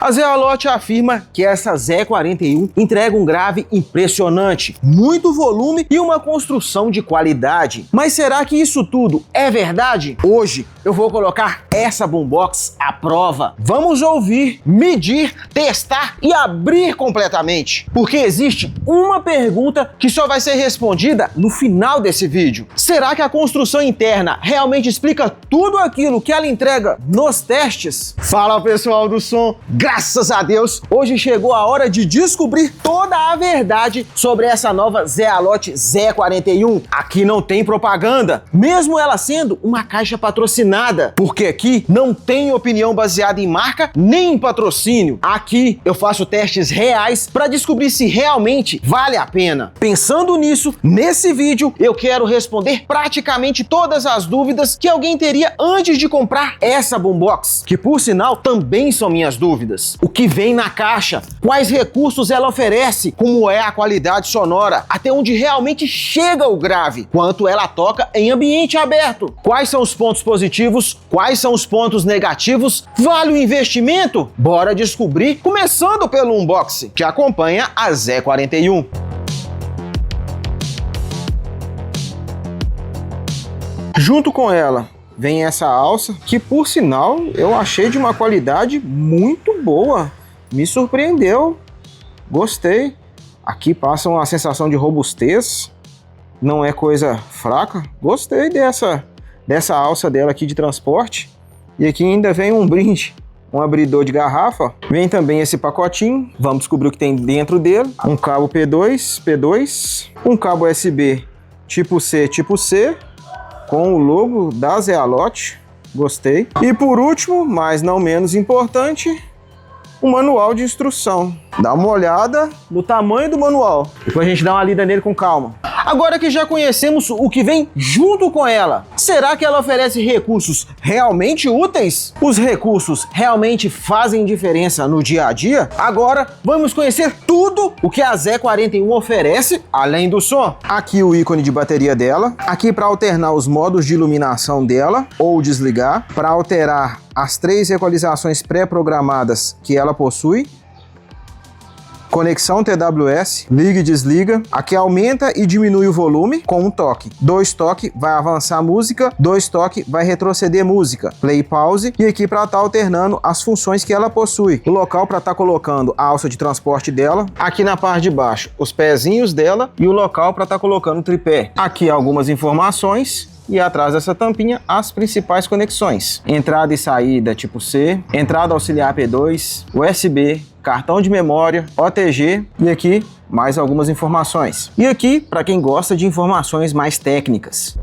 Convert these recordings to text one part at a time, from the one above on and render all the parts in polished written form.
A Zealot afirma que essa Z41 entrega um grave impressionante, muito volume e uma construção de qualidade. Mas será que isso tudo é verdade? Hoje eu vou colocar essa boombox à prova. Vamos ouvir, medir, testar e abrir completamente. Porque existe uma pergunta que só vai ser respondida no final desse vídeo. Será que a construção interna realmente explica tudo aquilo que ela entrega nos testes? Fala pessoal do som! Graças a Deus, hoje chegou a hora de descobrir toda a verdade sobre essa nova Zealot Z41. Aqui não tem propaganda, mesmo ela sendo uma caixa patrocinada, porque aqui não tem opinião baseada em marca nem em patrocínio. Aqui eu faço testes reais para descobrir se realmente vale a pena. Pensando nisso, nesse vídeo eu quero responder praticamente todas as dúvidas que alguém teria antes de comprar essa boombox, que por sinal também são minhas dúvidas. O que vem na caixa, quais recursos ela oferece, como é a qualidade sonora, até onde realmente chega o grave, quanto ela toca em ambiente aberto, quais são os pontos positivos, quais são os pontos negativos, vale o investimento? Bora descobrir, começando pelo unboxing, que acompanha a Z41. Junto com ela vem essa alça, que por sinal eu achei de uma qualidade muito boa, me surpreendeu, gostei. Aqui passa uma sensação de robustez, não é coisa fraca, gostei dessa alça dela aqui de transporte. E aqui ainda vem um brinde, um abridor de garrafa, vem também esse pacotinho, vamos descobrir o que tem dentro dele. Um cabo P2, um cabo USB tipo C, com o logo da Zealot, gostei. E por último, mas não menos importante, o manual de instrução. Dá uma olhada no tamanho do manual, depois a gente dá uma lida nele com calma. Agora que já conhecemos o que vem junto com ela, será que ela oferece recursos realmente úteis? Os recursos realmente fazem diferença no dia a dia? Agora vamos conhecer tudo o que a Z41 oferece, além do som. Aqui o ícone de bateria dela, aqui para alternar os modos de iluminação dela ou desligar, para alterar as 3 equalizações pré-programadas que ela possui. Conexão TWS, liga e desliga. Aqui aumenta e diminui o volume com um toque. 2 toques vai avançar a música, 2 toques vai retroceder música. Play e pause. E aqui para estar alternando as funções que ela possui. O local para estar colocando a alça de transporte dela. Aqui na parte de baixo, os pezinhos dela e o local para estar colocando o tripé. Aqui algumas informações. E atrás dessa tampinha, as principais conexões. Entrada e saída tipo C, entrada auxiliar P2, USB, cartão de memória, OTG e aqui mais algumas informações. E aqui, para quem gosta de informações mais técnicas.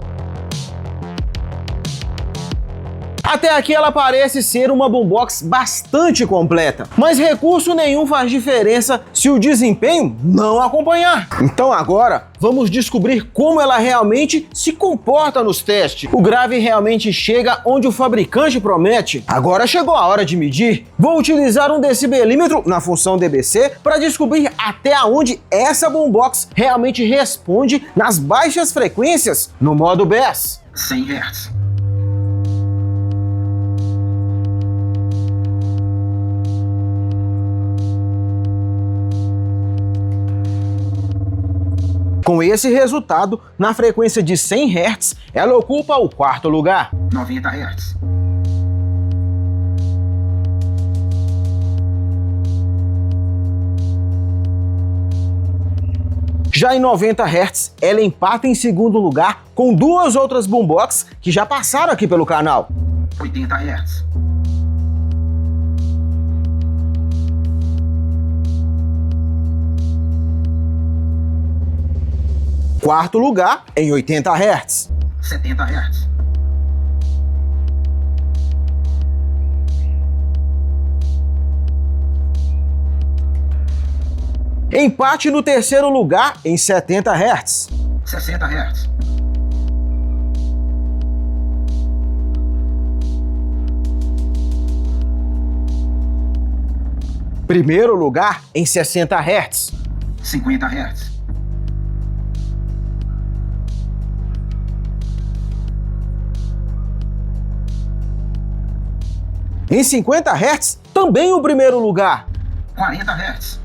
Até aqui ela parece ser uma boombox bastante completa, mas recurso nenhum faz diferença se o desempenho não acompanhar. Então agora vamos descobrir como ela realmente se comporta nos testes. O grave realmente chega onde o fabricante promete? Agora chegou a hora de medir. Vou utilizar um decibelímetro na função DBC para descobrir até onde essa boombox realmente responde nas baixas frequências no modo Bass. 100 Hz. Com esse resultado, na frequência de 100 Hz, ela ocupa o 4º lugar. 90 Hz. Já em 90 Hz, ela empata em 2º lugar com 2 outras boombox que já passaram aqui pelo canal. 80 Hz. 4º lugar em 80 Hz. 70 Hz. Empate no 3º lugar em 70 Hz. 60 Hz. Primeiro lugar em 60 Hz. 50 Hz. Em 50 Hz, também o primeiro lugar. 40 Hz.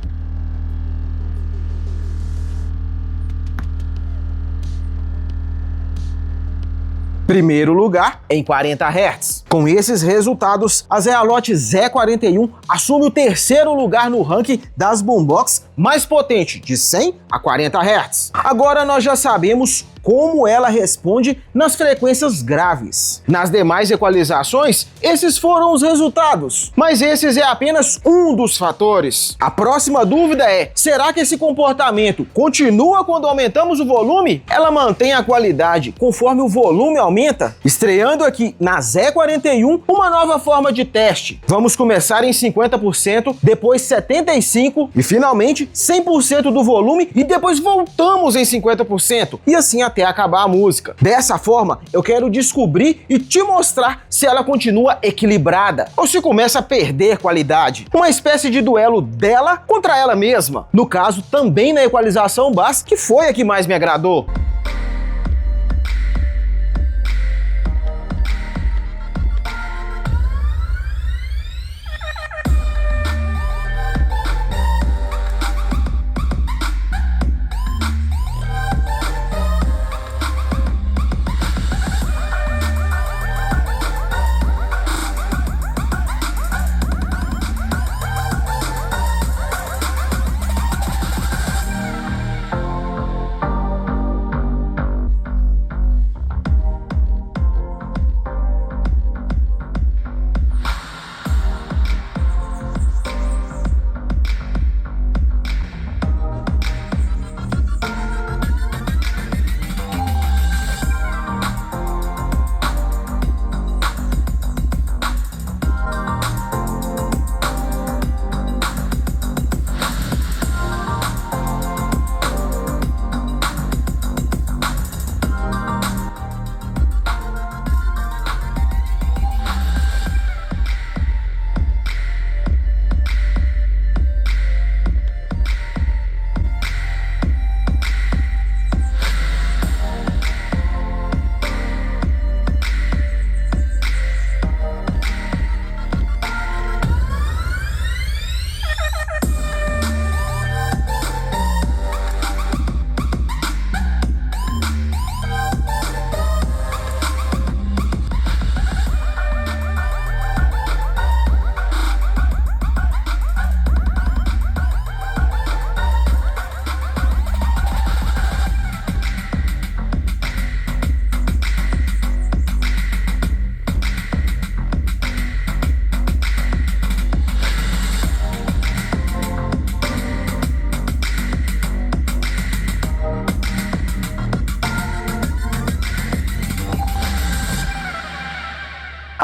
Primeiro lugar em 40 Hz. Com esses resultados, a Zealot Z41 assume o terceiro lugar no ranking das boombox mais potente, de 100 a 40 Hz. Agora nós já sabemos como ela responde nas frequências graves. Nas demais equalizações, esses foram os resultados, mas esses é apenas um dos fatores. A próxima dúvida é: será que esse comportamento continua quando aumentamos o volume? Ela mantém a qualidade conforme o volume aumenta? Estreando aqui na Z41 uma nova forma de teste. Vamos começar em 50%, depois 75% e finalmente 100% do volume e depois voltamos em 50% e assim até acabar a música. Dessa forma, eu quero descobrir e te mostrar se ela continua equilibrada ou se começa a perder qualidade. Uma espécie de duelo dela contra ela mesma. No caso, também na equalização bass, que foi a que mais me agradou.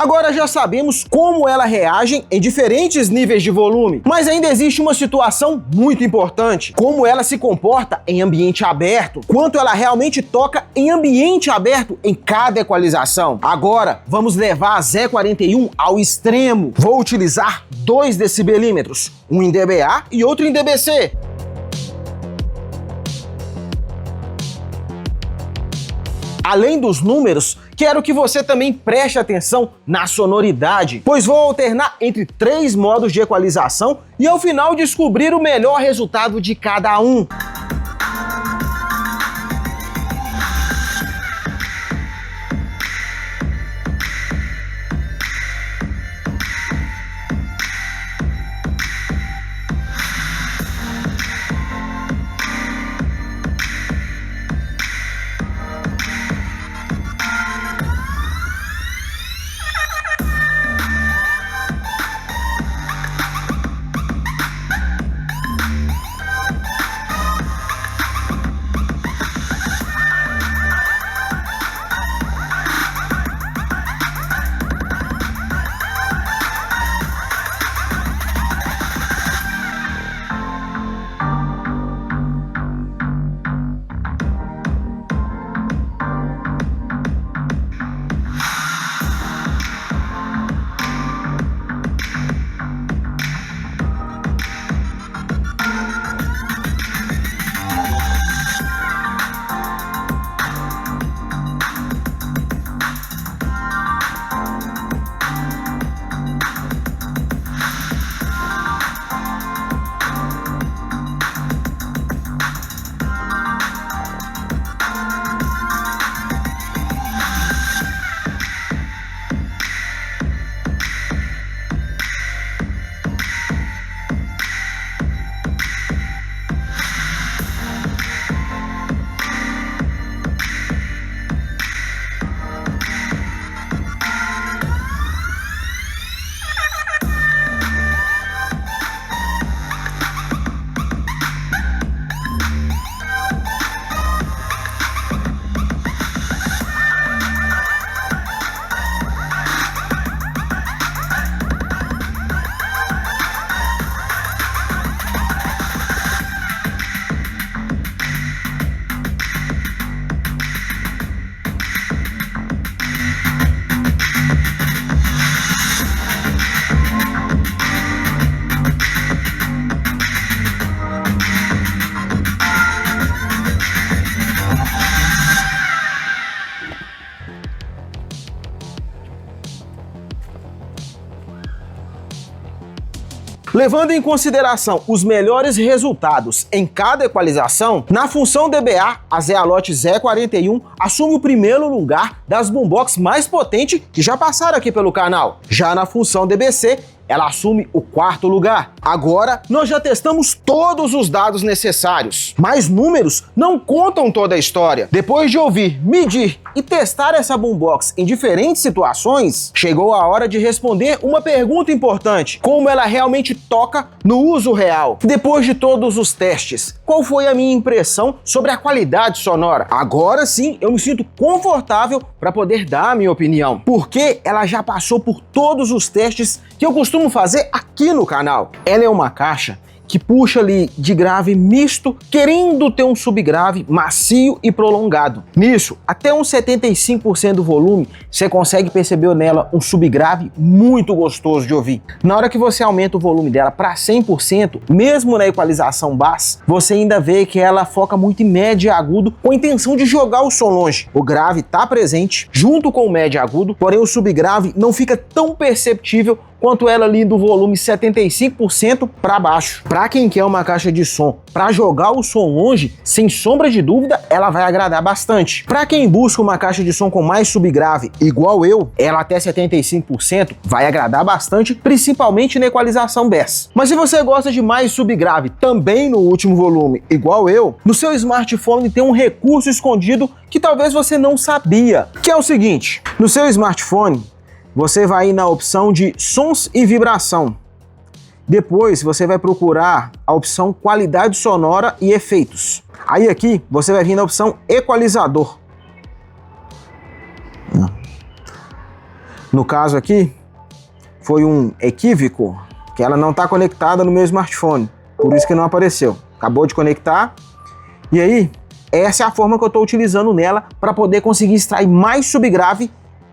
Agora já sabemos como ela reage em diferentes níveis de volume, mas ainda existe uma situação muito importante: como ela se comporta em ambiente aberto, quanto ela realmente toca em ambiente aberto em cada equalização. Agora vamos levar a Z41 ao extremo. Vou utilizar 2 decibelímetros, um em dBA e outro em dBc. Além dos números, quero que você também preste atenção na sonoridade, pois vou alternar entre 3 modos de equalização e ao final descobrir o melhor resultado de cada um. Levando em consideração os melhores resultados em cada equalização, na função DBA, a Zealot Z41 assume o primeiro lugar das boombox mais potentes que já passaram aqui pelo canal. Já na função DBC, ela assume o quarto lugar. Agora, nós já testamos todos os dados necessários, mas números não contam toda a história. Depois de ouvir, medir e testar essa boombox em diferentes situações, chegou a hora de responder uma pergunta importante: como ela realmente toca no uso real? Depois de todos os testes, qual foi a minha impressão sobre a qualidade sonora? Agora sim, eu me sinto confortável para poder dar a minha opinião, porque ela já passou por todos os testes que eu costumo fazer aqui no canal. Ela é uma caixa que puxa ali de grave misto, querendo ter um subgrave macio e prolongado. Nisso, até uns 75% do volume, você consegue perceber nela um subgrave muito gostoso de ouvir. Na hora que você aumenta o volume dela para 100%, mesmo na equalização bass, você ainda vê que ela foca muito em médio e agudo, com a intenção de jogar o som longe. O grave está presente junto com o médio e agudo, porém o subgrave não fica tão perceptível quanto ela ali do volume 75% para baixo. Para quem quer uma caixa de som para jogar o som longe, sem sombra de dúvida, ela vai agradar bastante. Para quem busca uma caixa de som com mais subgrave, igual eu, ela até 75% vai agradar bastante, principalmente na equalização bass. Mas se você gosta de mais subgrave, também no último volume, igual eu, no seu smartphone tem um recurso escondido que talvez você não sabia, que é o seguinte: no seu smartphone, você vai ir na opção de sons e vibração. Depois você vai procurar a opção qualidade sonora e efeitos. Aí aqui você vai vir na opção equalizador. No caso aqui, foi um equívoco, que ela não está conectada no meu smartphone. Por isso que não apareceu. Acabou de conectar. E aí, essa é a forma que eu estou utilizando nela para poder conseguir extrair mais subgrave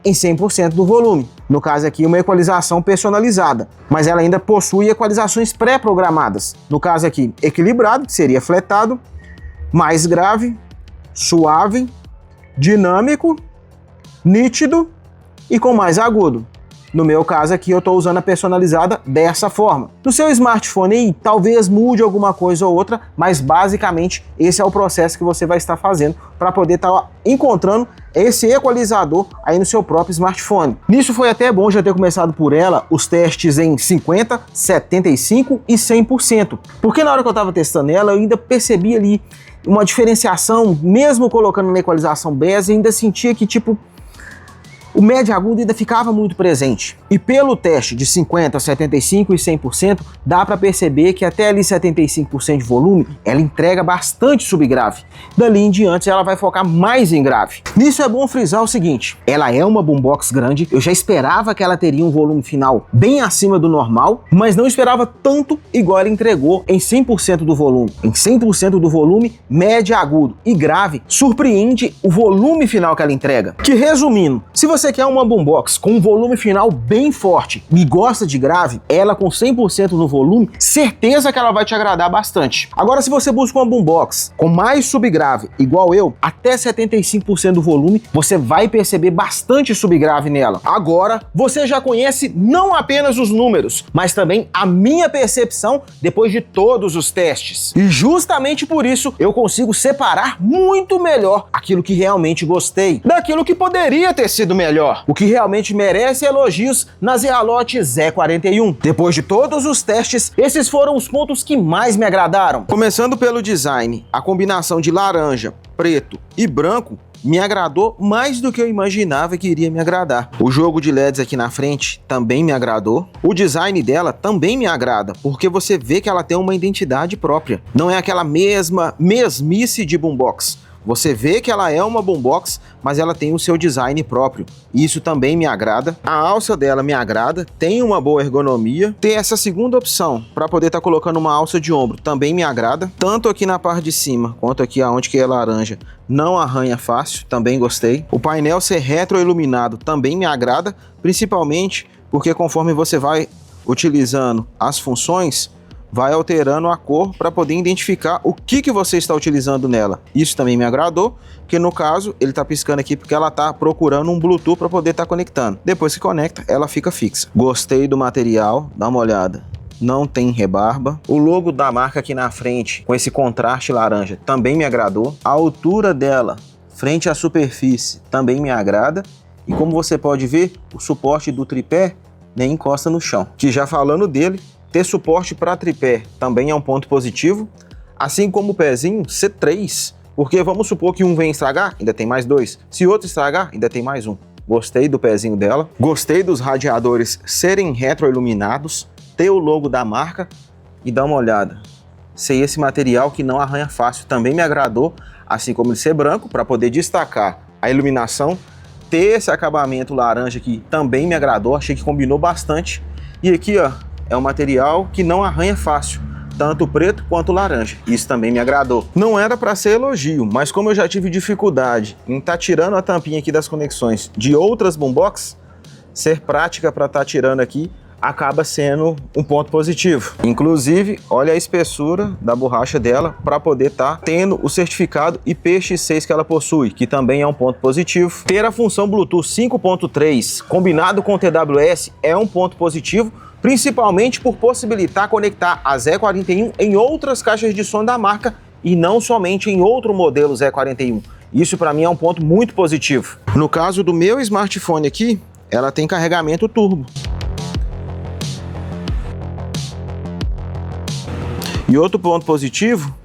em 100% do volume. No caso aqui, uma equalização personalizada, mas ela ainda possui equalizações pré-programadas. No caso aqui, equilibrado, que seria fletado, mais grave, suave, dinâmico, nítido e com mais agudo. No meu caso aqui, eu estou usando a personalizada dessa forma. No seu smartphone aí, talvez mude alguma coisa ou outra, mas basicamente esse é o processo que você vai estar fazendo para poder estar encontrando esse equalizador aí no seu próprio smartphone. Nisso foi até bom já ter começado por ela os testes em 50%, 75% e 100%. Porque na hora que eu estava testando ela, eu ainda percebi ali uma diferenciação, mesmo colocando na equalização bass, eu ainda sentia que tipo o médio agudo ainda ficava muito presente. E pelo teste de 50%, 75% e 100%, dá para perceber que até ali 75% de volume, ela entrega bastante subgrave. Dali em diante, ela vai focar mais em grave. Nisso é bom frisar o seguinte: ela é uma boombox grande, eu já esperava que ela teria um volume final bem acima do normal, mas não esperava tanto igual ela entregou em 100% do volume. Em 100% do volume, médio agudo e grave, surpreende o volume final que ela entrega. Que resumindo, se você quer uma boombox com um volume final bem forte e gosta de grave, ela com 100% no volume, certeza que ela vai te agradar bastante. Agora, se você busca uma boombox com mais subgrave, igual eu, até 75% do volume, você vai perceber bastante subgrave nela. Agora, você já conhece não apenas os números, mas também a minha percepção depois de todos os testes. E justamente por isso, eu consigo separar muito melhor aquilo que realmente gostei daquilo que poderia ter sido melhor. O que realmente merece elogios na Zealot Z41. Depois de todos os testes, esses foram os pontos que mais me agradaram. Começando pelo design, a combinação de laranja, preto e branco me agradou mais do que eu imaginava que iria me agradar. O jogo de LEDs aqui na frente também me agradou. O design dela também me agrada, porque você vê que ela tem uma identidade própria. Não é aquela mesmice de boombox. Você vê que ela é uma boombox, mas ela tem o seu design próprio. Isso também me agrada. A alça dela me agrada, tem uma boa ergonomia. Ter essa segunda opção para poder estar colocando uma alça de ombro também me agrada. Tanto aqui na parte de cima, quanto aqui aonde que é laranja, não arranha fácil, também gostei. O painel ser retroiluminado também me agrada, principalmente porque conforme você vai utilizando as funções, vai alterando a cor para poder identificar o que você está utilizando nela. Isso também me agradou, que no caso ele está piscando aqui porque ela está procurando um Bluetooth para poder estar conectando. Depois que conecta, ela fica fixa. Gostei do material, dá uma olhada. não tem rebarba. O logo da marca aqui na frente, com esse contraste laranja, também me agradou. A altura dela, frente à superfície, também me agrada. E como você pode ver, o suporte do tripé nem encosta no chão. Que já falando dele, ter suporte para tripé também é um ponto positivo. Assim como o pezinho C3, porque vamos supor que um vem estragar, ainda tem mais dois. Se outro estragar, ainda tem mais um. Gostei do pezinho dela. Gostei dos radiadores serem retroiluminados, ter o logo da marca e dá uma olhada. Ser esse material que não arranha fácil também me agradou, assim como ele ser branco, para poder destacar a iluminação. Ter esse acabamento laranja aqui também me agradou, achei que combinou bastante. E aqui, ó, é um material que não arranha fácil, tanto o preto quanto o laranja. Isso também me agradou. Não era para ser elogio, mas como eu já tive dificuldade em estar tirando a tampinha aqui das conexões de outras boombox, ser prática para estar tirando aqui acaba sendo um ponto positivo. Inclusive, olha a espessura da borracha dela para poder estar tendo o certificado IPX6 que ela possui, que também é um ponto positivo. Ter a função Bluetooth 5.3 combinado com o TWS é um ponto positivo, principalmente por possibilitar conectar a Z41 em outras caixas de som da marca e não somente em outro modelo Z41. Isso para mim é um ponto muito positivo. No caso do meu smartphone aqui, ela tem carregamento turbo. E outro ponto positivo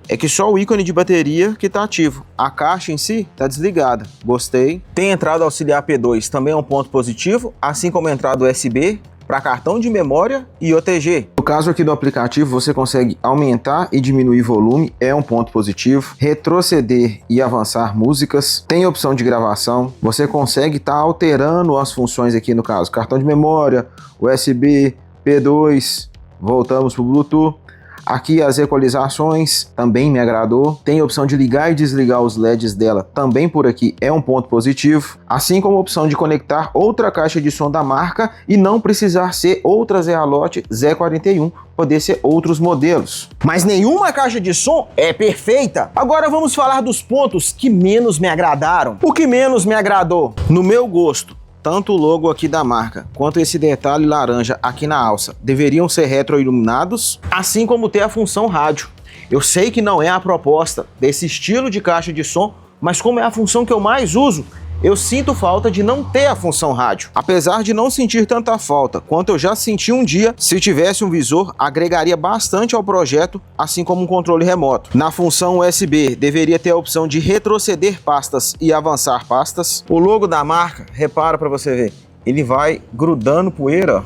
é que só o ícone de bateria que está ativo. A caixa em si está desligada. Gostei. Tem entrada auxiliar P2, também é um ponto positivo, assim como a entrada USB para cartão de memória e OTG. No caso aqui do aplicativo, você consegue aumentar e diminuir volume, é um ponto positivo. Retroceder e avançar músicas. Tem opção de gravação. Você consegue estar alterando as funções aqui, no caso, cartão de memória, USB, P2, voltamos para o Bluetooth. Aqui as equalizações também me agradou. Tem a opção de ligar e desligar os LEDs dela também por aqui, é um ponto positivo. Assim como a opção de conectar outra caixa de som da marca e não precisar ser outra Zealote Z41, poder ser outros modelos. Mas nenhuma caixa de som é perfeita. Agora vamos falar dos pontos que menos me agradaram. O que menos me agradou? No meu gosto, tanto o logo aqui da marca, quanto esse detalhe laranja aqui na alça, deveriam ser retroiluminados, assim como ter a função rádio. Eu sei que não é a proposta desse estilo de caixa de som, mas como é a função que eu mais uso, eu sinto falta de não ter a função rádio. Apesar de não sentir tanta falta quanto eu já senti um dia, se tivesse um visor, agregaria bastante ao projeto, assim como um controle remoto. Na função USB, deveria ter a opção de retroceder pastas e avançar pastas. O logo da marca, repara para você ver, ele vai grudando poeira, ó.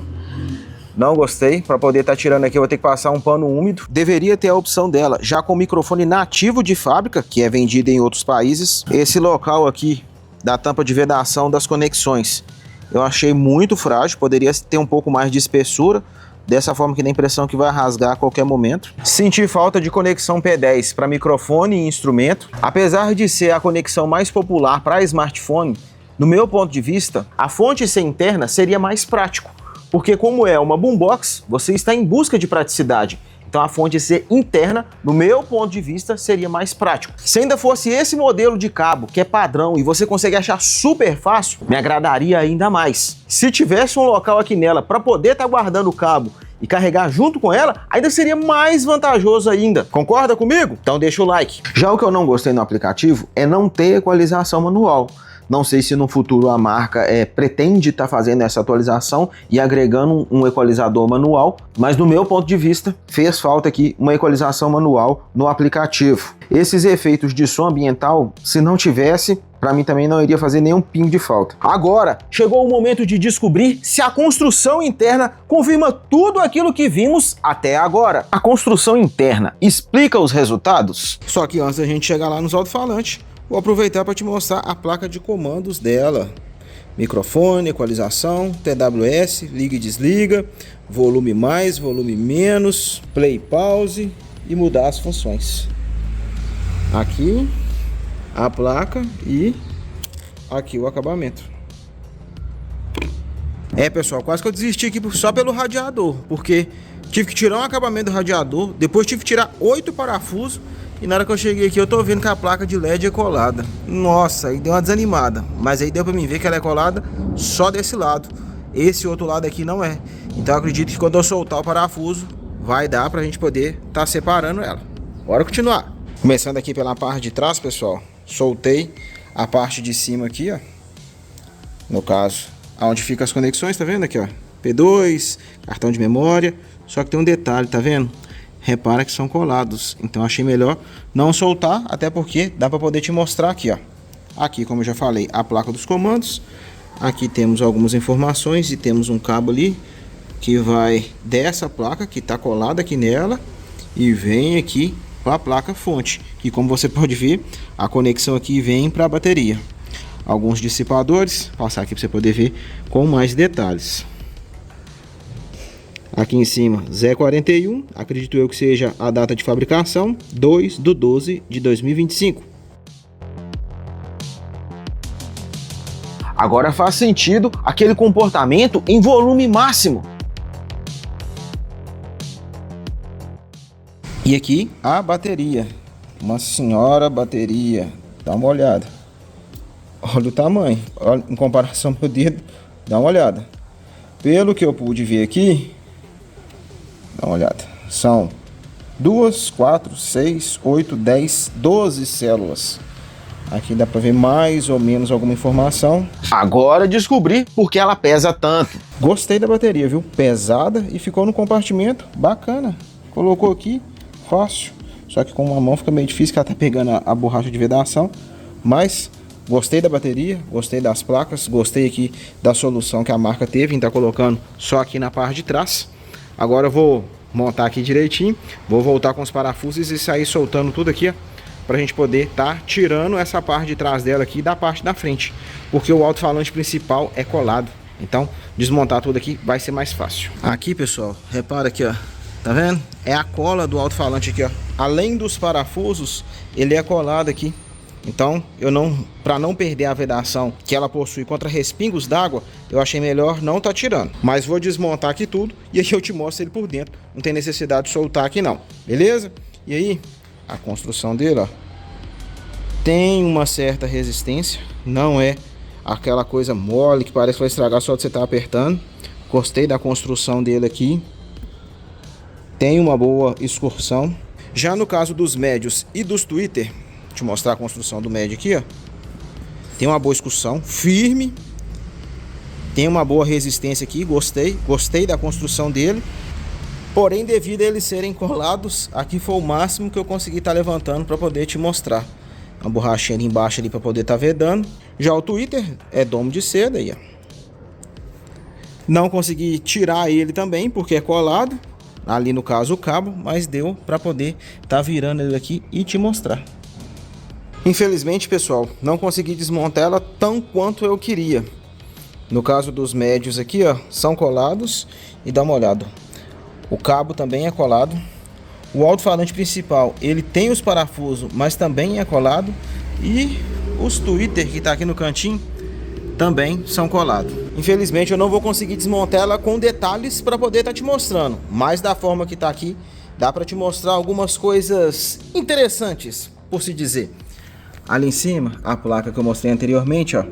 Não gostei, para poder estar tirando aqui eu vou ter que passar um pano úmido. Deveria ter a opção dela, já com microfone nativo de fábrica, que é vendido em outros países. Esse local aqui da tampa de vedação das conexões eu achei muito frágil, poderia ter um pouco mais de espessura, dessa forma que dá a impressão que vai rasgar a qualquer momento. Senti falta de conexão P10 para microfone e instrumento. Apesar de ser a conexão mais popular para smartphone, no meu ponto de vista, a fonte ser interna seria mais prático, porque como é uma boombox, você está em busca de praticidade. Então a fonte ser interna, no meu ponto de vista, seria mais prático. Se ainda fosse esse modelo de cabo, que é padrão e você consegue achar super fácil, me agradaria ainda mais. Se tivesse um local aqui nela para poder estar guardando o cabo e carregar junto com ela, ainda seria mais vantajoso ainda. Concorda comigo? Então deixa o like. Já o que eu não gostei no aplicativo é não ter equalização manual. Não sei se no futuro a marca pretende estar fazendo essa atualização e agregando um equalizador manual, mas no meu ponto de vista, fez falta aqui uma equalização manual no aplicativo. Esses efeitos de som ambiental, se não tivesse, para mim também não iria fazer nenhum pingo de falta. Agora, chegou o momento de descobrir se a construção interna confirma tudo aquilo que vimos até agora. A construção interna explica os resultados? Só que antes da gente chegar lá nos alto-falantes, vou aproveitar para te mostrar a placa de comandos dela. Microfone, equalização, TWS, liga e desliga, volume mais, volume menos, play e pause e mudar as funções. Aqui a placa e aqui o acabamento. Pessoal, quase que eu desisti aqui só pelo radiador, porque tive que tirar um acabamento do radiador, depois tive que tirar 8 parafusos. E na hora que eu cheguei aqui, eu tô vendo que a placa de LED é colada. Nossa, aí deu uma desanimada. Mas aí deu pra mim ver que ela é colada só desse lado. Esse outro lado aqui não é. Então eu acredito que quando eu soltar o parafuso, vai dar pra gente poder tá separando ela. Bora continuar. Começando aqui pela parte de trás, pessoal. Soltei a parte de cima aqui, ó. No caso, onde fica as conexões, tá vendo aqui, ó? P2, cartão de memória. Só que tem um detalhe, tá vendo? Repara que são colados. Então achei melhor não soltar, até porque dá pra poder te mostrar aqui, ó. Aqui, como eu já falei, a placa dos comandos. Aqui temos algumas informações e temos um cabo ali que vai dessa placa que está colada aqui nela e vem aqui para a placa fonte, que como você pode ver, a conexão aqui vem para a bateria. Alguns dissipadores, passar aqui para você poder ver com mais detalhes. Aqui em cima, Z41, acredito eu que seja a data de fabricação, 2/12/2025. Agora faz sentido aquele comportamento em volume máximo. E aqui a bateria, uma senhora bateria, dá uma olhada. Olha o tamanho, olha, em comparação ao meu dedo, dá uma olhada. Pelo que eu pude ver aqui, dá uma olhada, são 2, 4, 6, 8, 10, 12 células. Aqui dá para ver mais ou menos alguma informação. Agora descobri por que ela pesa tanto. Gostei da bateria, viu? Pesada e ficou no compartimento, bacana. Colocou aqui, fácil. Só que com uma mão fica meio difícil, que ela tá pegando a borracha de vedação. Mas gostei da bateria, gostei das placas, gostei aqui da solução que a marca teve em estar colocando só aqui na parte de trás. Agora eu vou montar aqui direitinho, vou voltar com os parafusos e sair soltando tudo aqui, ó, pra gente poder estar tirando essa parte de trás dela aqui da parte da frente, porque o alto-falante principal é colado. Então desmontar tudo aqui vai ser mais fácil. Aqui, pessoal, repara aqui, ó, tá vendo? É a cola do alto-falante aqui, ó. Além dos parafusos, ele é colado aqui. Então, para não perder a vedação que ela possui contra respingos d'água, eu achei melhor não tá tirando. Mas vou desmontar aqui tudo e aí eu te mostro ele por dentro. Não tem necessidade de soltar aqui não, beleza? E aí, a construção dele, ó, tem uma certa resistência. Não é aquela coisa mole que parece que vai estragar só de você estar apertando. Gostei da construção dele aqui. Tem uma boa excursão. Já no caso dos médios e dos Twitter, deixa eu te mostrar a construção do médio aqui, ó. Tem uma boa excursão, firme. Tem uma boa resistência aqui, gostei da construção dele. Porém, devido a eles serem colados, aqui foi o máximo que eu consegui estar levantando para poder te mostrar. Uma borrachinha ali embaixo ali para poder estar vedando. Já o Twitter é domo de seda aí, ó. Não consegui tirar ele também porque é colado. Ali no caso o cabo, mas deu para poder estar virando ele aqui e te mostrar. Infelizmente, pessoal, não consegui desmontar ela tão quanto eu queria. No caso dos médios aqui, ó, são colados e dá uma olhada. O cabo também é colado. O alto-falante principal, ele tem os parafusos, mas também é colado. E os Twitter que tá aqui no cantinho também são colados. Infelizmente eu não vou conseguir desmontar ela com detalhes para poder estar te mostrando. Mas da forma que tá aqui, dá para te mostrar algumas coisas interessantes, por se dizer. Ali em cima, a placa que eu mostrei anteriormente, ó,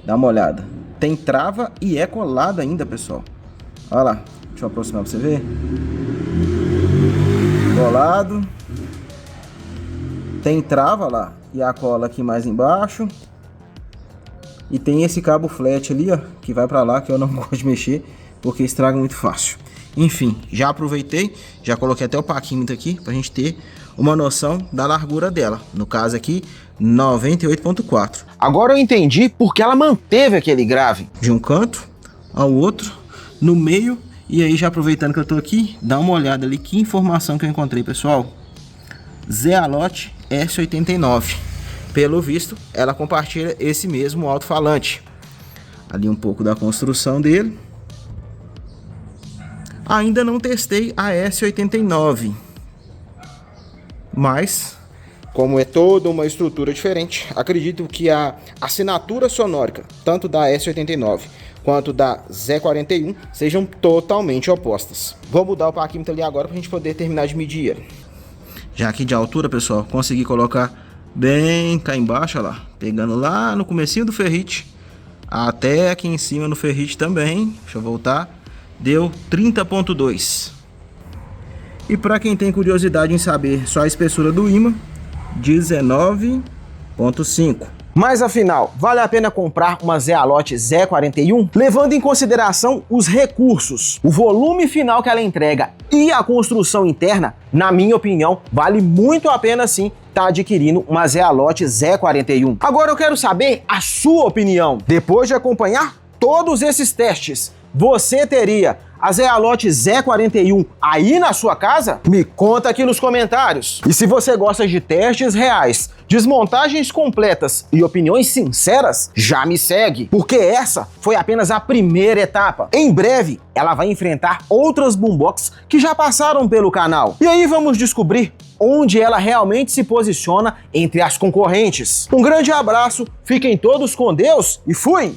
dá uma olhada. Tem trava e é colada ainda, pessoal. Olha lá, deixa eu aproximar para você ver. Colado. Tem trava lá e a cola aqui mais embaixo. E tem esse cabo flat ali, ó, que vai para lá, que eu não gosto de mexer, porque estraga muito fácil. Enfim, já aproveitei, já coloquei até o paquímetro aqui pra gente ter uma noção da largura dela. No caso aqui, 98,4. Agora eu entendi porque ela manteve aquele grave de um canto ao outro, no meio. E aí, já aproveitando que eu tô aqui, dá uma olhada ali que informação que eu encontrei, pessoal. Zealot S89. Pelo visto, ela compartilha esse mesmo alto-falante. Ali um pouco da construção dele. Ainda não testei a S89. Mas, como é toda uma estrutura diferente, acredito que a assinatura sonórica, tanto da S89 quanto da Z41, sejam totalmente opostas. Vou mudar o paquímetro ali agora para a gente poder terminar de medir ele. Já aqui de altura, pessoal, consegui colocar bem cá embaixo, olha lá, pegando lá no comecinho do ferrite, até aqui em cima no ferrite também. Deixa eu voltar. deu 30.2. E para quem tem curiosidade em saber só a espessura do ímã, 19.5. Mas afinal, vale a pena comprar uma Zealot Z41? Levando em consideração os recursos, o volume final que ela entrega e a construção interna, na minha opinião, vale muito a pena sim estar adquirindo uma Zealot Z41. Agora eu quero saber a sua opinião. Depois de acompanhar todos esses testes, você teria a Zealot Z41 aí na sua casa? Me conta aqui nos comentários. E se você gosta de testes reais, desmontagens completas e opiniões sinceras, já me segue, porque essa foi apenas a primeira etapa. Em breve, ela vai enfrentar outras boombox que já passaram pelo canal. E aí vamos descobrir onde ela realmente se posiciona entre as concorrentes. Um grande abraço, fiquem todos com Deus e fui!